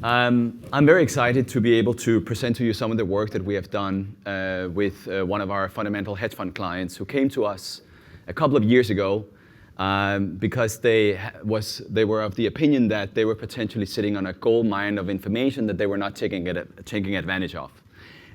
I'm very excited to be able to present to you some of the work that we have done with one of our fundamental hedge fund clients who came to us a couple of years ago because they were of the opinion that they were potentially sitting on a gold mine of information that they were not taking advantage of.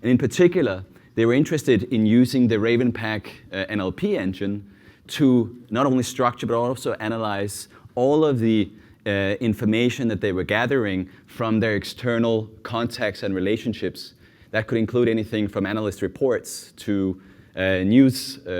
And in particular, they were interested in using the Ravenpack NLP engine to not only structure but also analyze all of the information that they were gathering from their external contacts and relationships. That could include anything from analyst reports to newsletters,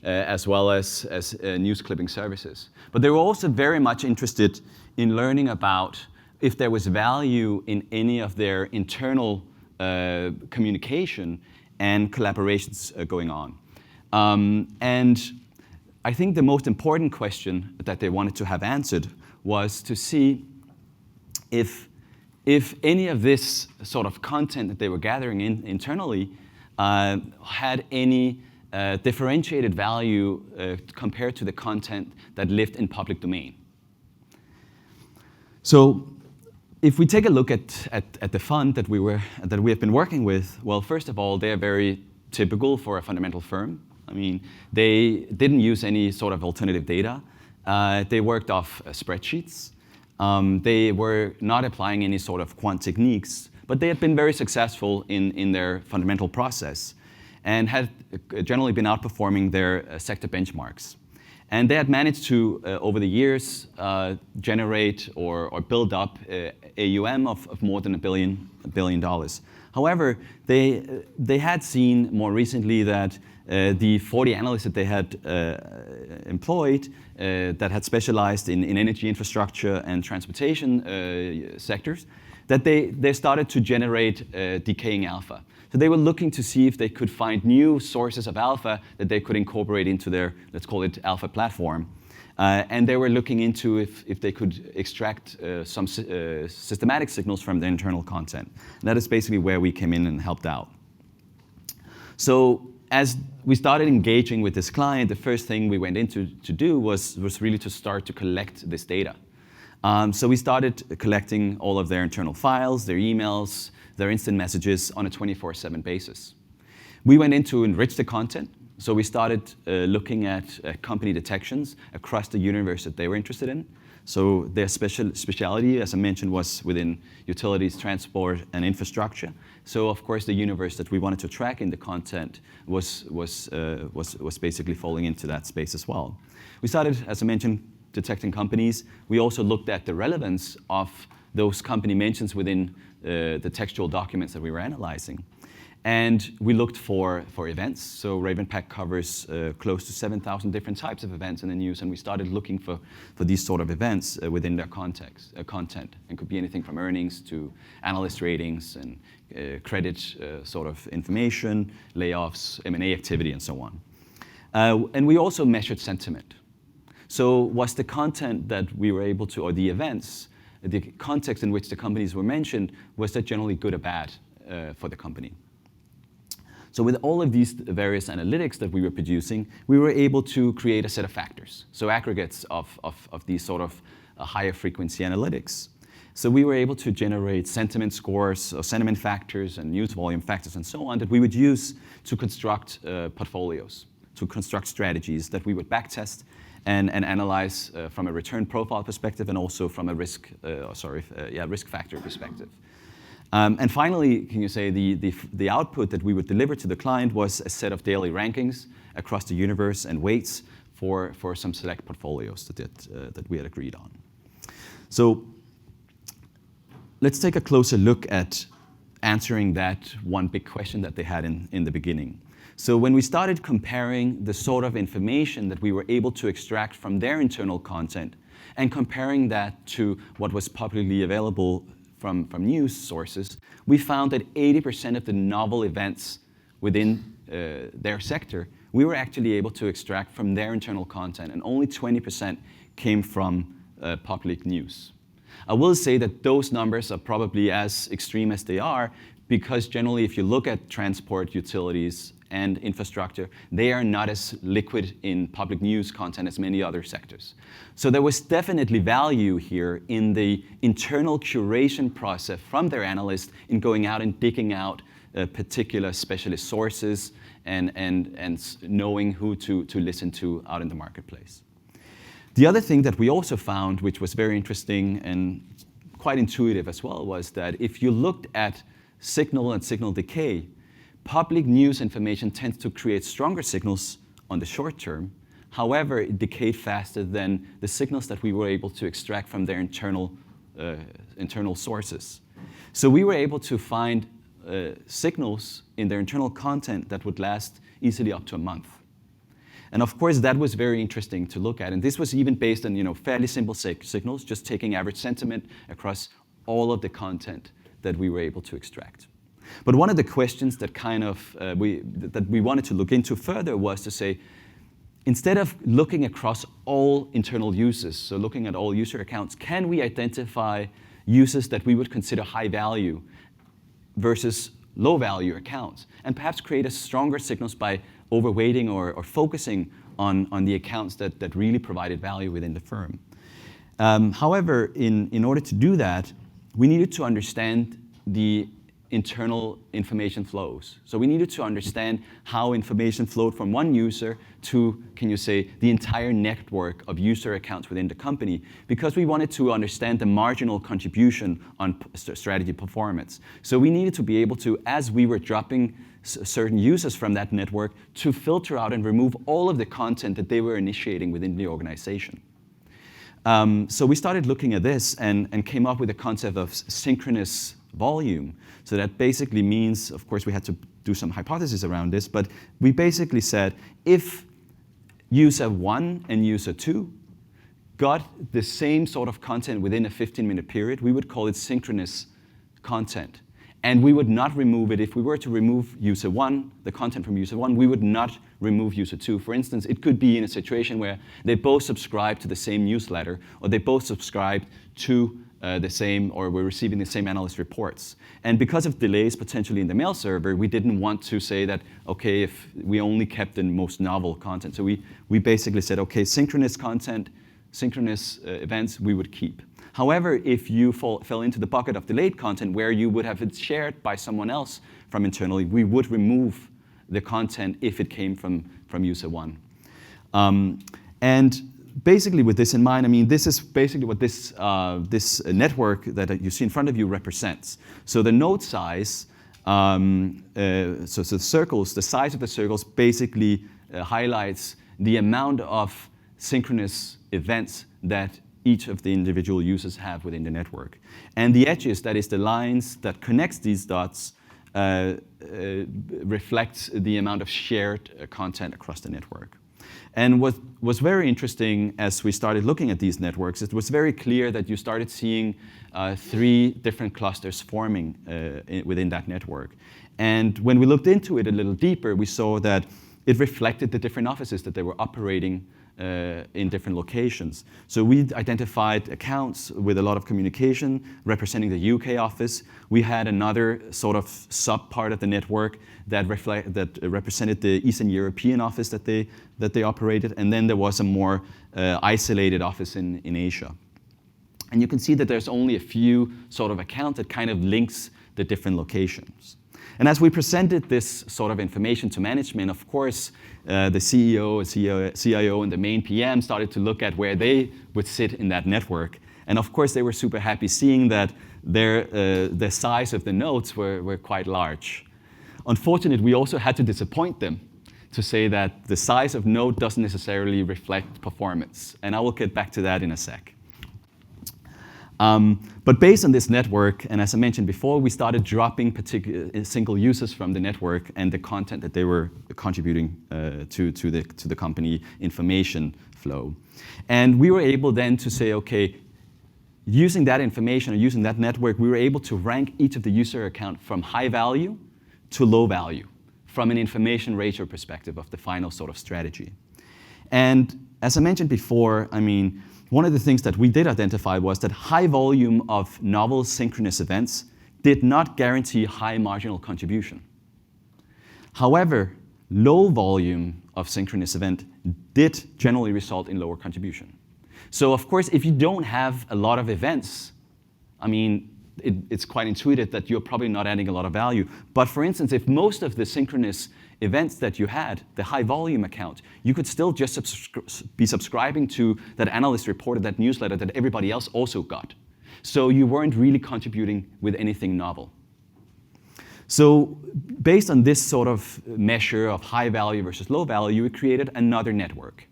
as well as news clipping services. But they were also very much interested in learning about if there was value in any of their internal communication and collaborations going on. And I think the most important question that they wanted to have answered was to see if any of this sort of content that they were gathering internally had any differentiated value compared to the content that lived in public domain. So if we take a look at the fund that we have been working with, well, first of all, they're very typical for a fundamental firm. I mean, they didn't use any sort of alternative data. They worked off spreadsheets. They were not applying any sort of quant techniques, but they had been very successful in their fundamental process and had generally been outperforming their sector benchmarks. And they had managed to, over the years, generate or build up AUM of more than $1 billion. However, they had seen more recently that the 40 analysts that they had employed that had specialized in energy infrastructure and transportation sectors, that they started to generate decaying alpha. So they were looking to see if they could find new sources of alpha that they could incorporate into their, let's call it, alpha platform. And they were looking into if they could extract some systematic signals from the internal content. And that is basically where we came in and helped out. So as we started engaging with this client, the first thing we went into to do was really to start to collect this data. So we started collecting all of their internal files, their emails, their instant messages on a 24/7 basis. We went in to enrich the content. So we started looking at company detections across the universe that they were interested in. So their specialty, as I mentioned, was within utilities, transport, and infrastructure. So of course, the universe that we wanted to track in the content was basically falling into that space as well. We started, as I mentioned, detecting companies. We also looked at the relevance of those company mentions within the textual documents that we were analyzing. And we looked for events. So Ravenpack covers close to 7,000 different types of events in the news, and we started looking for these sort of events within their content. It could be anything from earnings to analyst ratings and credit sort of information, layoffs, M&A activity, and so on. And we also measured sentiment. So was the content that we were able to, or the events, the context in which the companies were mentioned, was that generally good or bad for the company? So with all of these various analytics that we were producing, we were able to create a set of factors, so aggregates of these sort of higher frequency analytics. So we were able to generate sentiment scores, or sentiment factors, and news volume factors, and so on, that we would use to construct portfolios, to construct strategies that we would backtest and analyze from a return profile perspective and also from a risk factor perspective. And finally, can you say the output that we would deliver to the client was a set of daily rankings across the universe and weights for some select portfolios that we had agreed on. So let's take a closer look at answering that one big question that they had in the beginning. So when we started comparing the sort of information that we were able to extract from their internal content and comparing that to what was publicly available from news sources, we found that 80% of the novel events within their sector, we were actually able to extract from their internal content, and only 20% came from public news. I will say that those numbers are probably as extreme as they are, because generally if you look at transport utilities and infrastructure, they are not as liquid in public news content as many other sectors. So there was definitely value here in the internal curation process from their analysts in going out and digging out particular specialist sources and knowing who to listen to out in the marketplace. The other thing that we also found, which was very interesting and quite intuitive as well, was that if you looked at signal and signal decay, public news information tends to create stronger signals on the short term. However, it decayed faster than the signals that we were able to extract from their internal sources. So we were able to find signals in their internal content that would last easily up to a month. And of course, that was very interesting to look at. And this was even based on fairly simple signals, just taking average sentiment across all of the content that we were able to extract. But one of the questions that we wanted to look into further was to say, instead of looking across all internal users, so looking at all user accounts, can we identify users that we would consider high value versus low value accounts, and perhaps create a stronger signals by overweighting or focusing on the accounts that really provided value within the firm. However, in order to do that, we needed to understand the internal information flows. So we needed to understand how information flowed from one user to, the entire network of user accounts within the company, because we wanted to understand the marginal contribution on strategy performance. So we needed to be able to, as we were dropping certain users from that network, to filter out and remove all of the content that they were initiating within the organization. So we started looking at this and came up with the concept of synchronous volume. So that basically means, of course, we had to do some hypotheses around this, but we basically said if user 1 and user 2 got the same sort of content within a 15-minute period, we would call it synchronous content. And we would not remove it. If we were to remove user 1, the content from user 1, we would not remove user 2. For instance, it could be in a situation where they both subscribe to the same newsletter, or they both subscribe to the same, or we're receiving the same analyst reports. And because of delays potentially in the mail server, we didn't want to say that, okay, if we only kept the most novel content. So we basically said, okay, synchronous content, synchronous events, we would keep. However, if you fell into the bucket of delayed content where you would have it shared by someone else from internally, we would remove the content if it came from user 1. And basically with this in mind, I mean, this is basically what this network that you see in front of you represents. So the node size, so the circles, the size of the circles basically highlights the amount of synchronous events that each of the individual users have within the network. And the edges, that is the lines that connects these dots, reflects the amount of shared content across the network. And what was very interesting as we started looking at these networks, it was very clear that you started seeing 3 different clusters forming within that network. And when we looked into it a little deeper, we saw that it reflected the different offices that they were operating in different locations. So we identified accounts with a lot of communication representing the UK office. We had another sort of sub-part of the network that represented the Eastern European office that they operated, and then there was a more isolated office in Asia. And you can see that there's only a few sort of accounts that kind of links the different locations. And as we presented this sort of information to management, of course, the CEO, CIO, and the main PM started to look at where they would sit in that network. And of course, they were super happy seeing that the size of the nodes were quite large. Unfortunately, we also had to disappoint them to say that the size of node doesn't necessarily reflect performance. And I will get back to that in a sec. But based on this network, and as I mentioned before, we started dropping single users from the network and the content that they were contributing to the company information flow. And we were able then to say, okay, using that information or using that network, we were able to rank each of the user account from high value to low value from an information ratio perspective of the final sort of strategy. And as I mentioned before, I mean, one of the things that we did identify was that high volume of novel synchronous events did not guarantee high marginal contribution. However, low volume of synchronous event did generally result in lower contribution. So of course, if you don't have a lot of events, I mean, it's quite intuitive that you're probably not adding a lot of value. But for instance, if most of the synchronous events that you had, the high volume account, you could still just be subscribing to that analyst reported, that newsletter that everybody else also got. So you weren't really contributing with anything novel. So based on this sort of measure of high value versus low value, we created another network.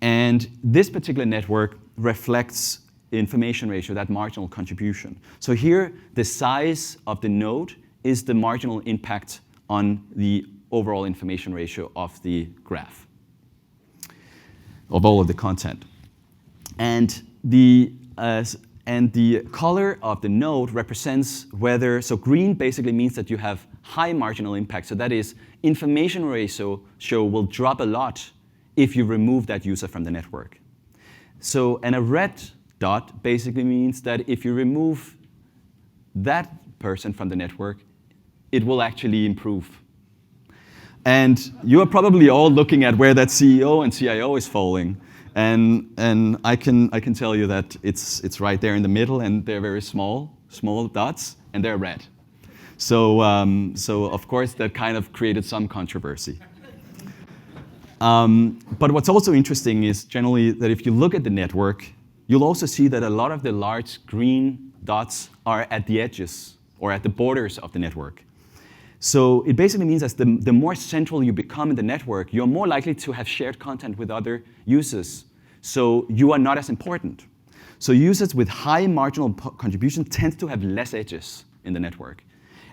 And this particular network reflects the information ratio, that marginal contribution. So here, the size of the node is the marginal impact on the overall information ratio of the graph, of all of the content. And the color of the node represents whether, so green basically means that you have high marginal impact. So that is, information ratio will drop a lot if you remove that user from the network. So, and a red dot basically means that if you remove that person from the network, it will actually improve. And you are probably all looking at where that CEO and CIO is falling. And I can tell you that it's right there in the middle, and they're very small dots, and they're red. So of course, that kind of created some controversy. But what's also interesting is generally that if you look at the network, you'll also see that a lot of the large green dots are at the edges or at the borders of the network. So it basically means that the more central you become in the network, you're more likely to have shared content with other users. So you are not as important. So users with high marginal contribution tend to have less edges in the network.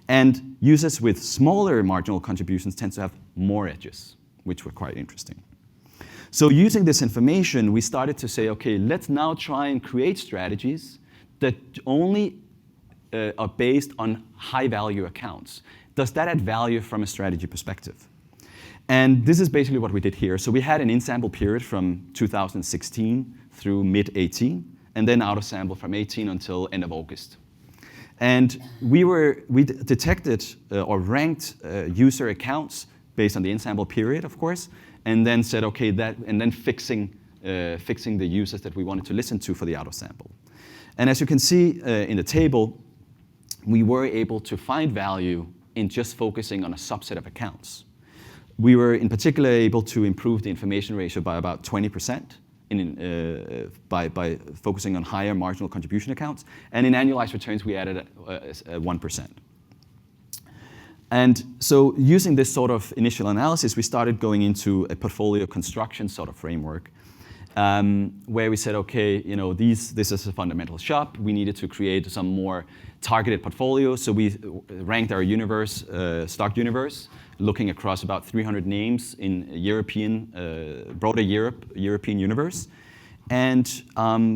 And users with smaller marginal contributions tend to have more edges, which were quite interesting. So using this information, we started to say, okay, let's now try and create strategies that only are based on high-value accounts. Does that add value from a strategy perspective? And this is basically what we did here. So we had an in-sample period from 2016 through mid-18, and then out-of-sample from 18 until end of August. And we detected or ranked user accounts based on the in-sample period, of course, and then said, okay, and then fixing the users that we wanted to listen to for the out-of-sample. And as you can see in the table, we were able to find value in just focusing on a subset of accounts. We were in particular able to improve the information ratio by about 20% by focusing on higher marginal contribution accounts. And in annualized returns, we added 1%. And so using this sort of initial analysis, we started going into a portfolio construction sort of framework where we said, okay, this is a fundamental shop. We needed to create some more targeted portfolios. So we ranked our universe, stock universe, looking across about 300 names in broader European universe. And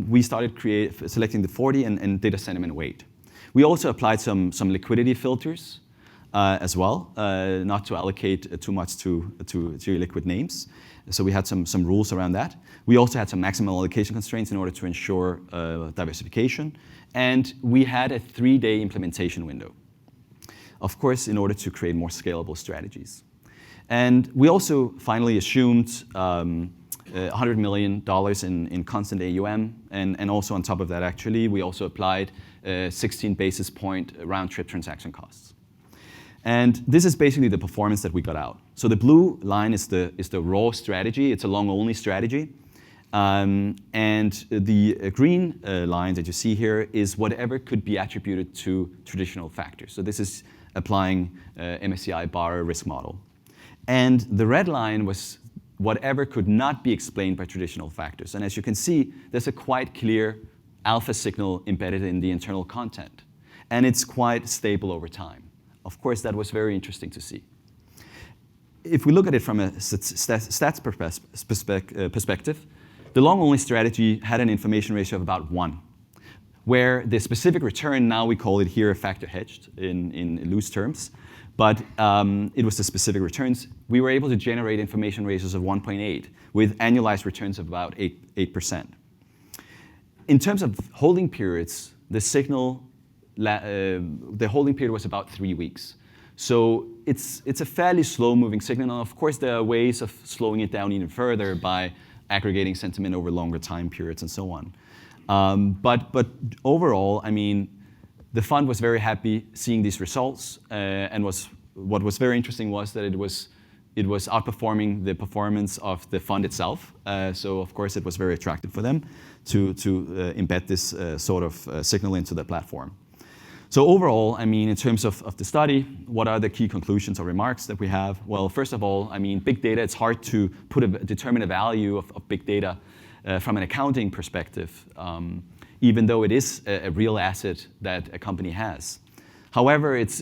we started selecting the 40 and did a sentiment weight. We also applied some liquidity filters as well, not to allocate too much to illiquid names. So we had some rules around that. We also had some maximal allocation constraints in order to ensure diversification. And we had a 3-day implementation window, of course, in order to create more scalable strategies. And we also finally assumed $100 million in constant AUM. And also on top of that, actually, we also applied 16 basis point round-trip transaction costs. And this is basically the performance that we got out. So the blue line is the raw strategy. It's a long-only strategy. And the green line that you see here is whatever could be attributed to traditional factors. So this is applying MSCI bar risk model. And the red line was whatever could not be explained by traditional factors. And as you can see, there's a quite clear alpha signal embedded in the internal content. And it's quite stable over time. Of course, that was very interesting to see. If we look at it from a stats perspective, the long-only strategy had an information ratio of about 1, where the specific return, now we call it here factor hedged in loose terms, but it was the specific returns. We were able to generate information ratios of 1.8 with annualized returns of about 8%. In terms of holding periods, the signal the holding period was about 3 weeks. So it's a fairly slow-moving signal. And of course, there are ways of slowing it down even further by aggregating sentiment over longer time periods and so on. But overall, I mean, the fund was very happy seeing these results, and what was very interesting was that it was outperforming the performance of the fund itself. So of course, it was very attractive for them to embed this sort of signal into the platform. So overall, I mean, in terms of the study, what are the key conclusions or remarks that we have? Well, first of all, I mean, big data, it's hard to determine a value of big data from an accounting perspective, even though it is a real asset that a company has. However, it's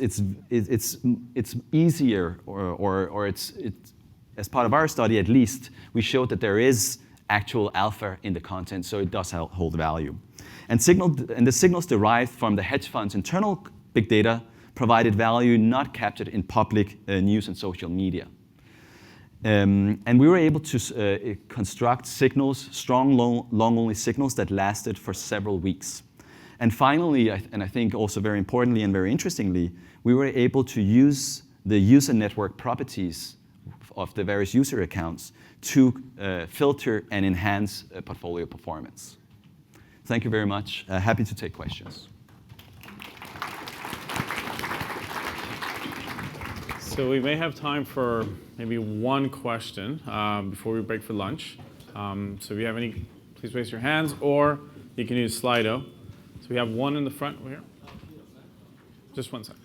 easier, or it's as part of our study at least, we showed that there is actual alpha in the content, so it does hold value. And the signals derived from the hedge fund's internal big data provided value not captured in public news and social media. And we were able to construct signals, strong, long-only signals that lasted for several weeks. And finally, and I think also very importantly and very interestingly, we were able to use the user network properties of the various user accounts to filter and enhance portfolio performance. Thank you very much. Happy to take questions. So we may have time for maybe one question before we break for lunch. So if you have any, please raise your hands, or you can use Slido. So we have one in the front over here. Just one second.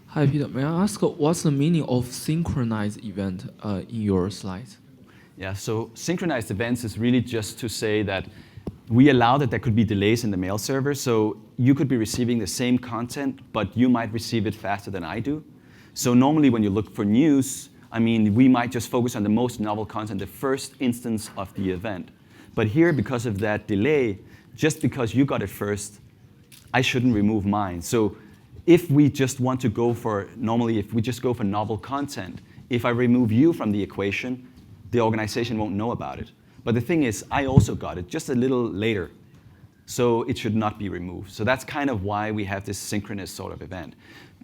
Hi, Peter. May I ask what's the meaning of synchronized event in your slides? Yeah, so synchronized events is really just to say that we allow that there could be delays in the mail server. So you could be receiving the same content, but you might receive it faster than I do. So normally when you look for news, I mean, we might just focus on the most novel content, the first instance of the event. But here, because of that delay, just because you got it first, I shouldn't remove mine. So if we just want to go for, normally if we just go for novel content, if I remove you from the equation, the organization won't know about it. But the thing is, I also got it just a little later. So it should not be removed. So that's kind of why we have this synchronous sort of event.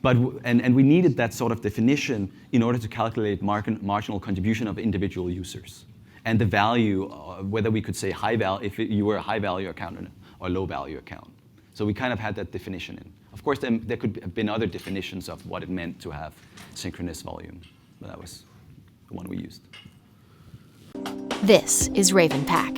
But, and we needed that sort of definition in order to calculate marginal contribution of individual users. And the value, whether we could say high value, if you were a high value account or low value account. So we kind of had that definition in. Of course, then there could have been other definitions of what it meant to have synchronous volume. But that was the one we used. This is Raven Pack.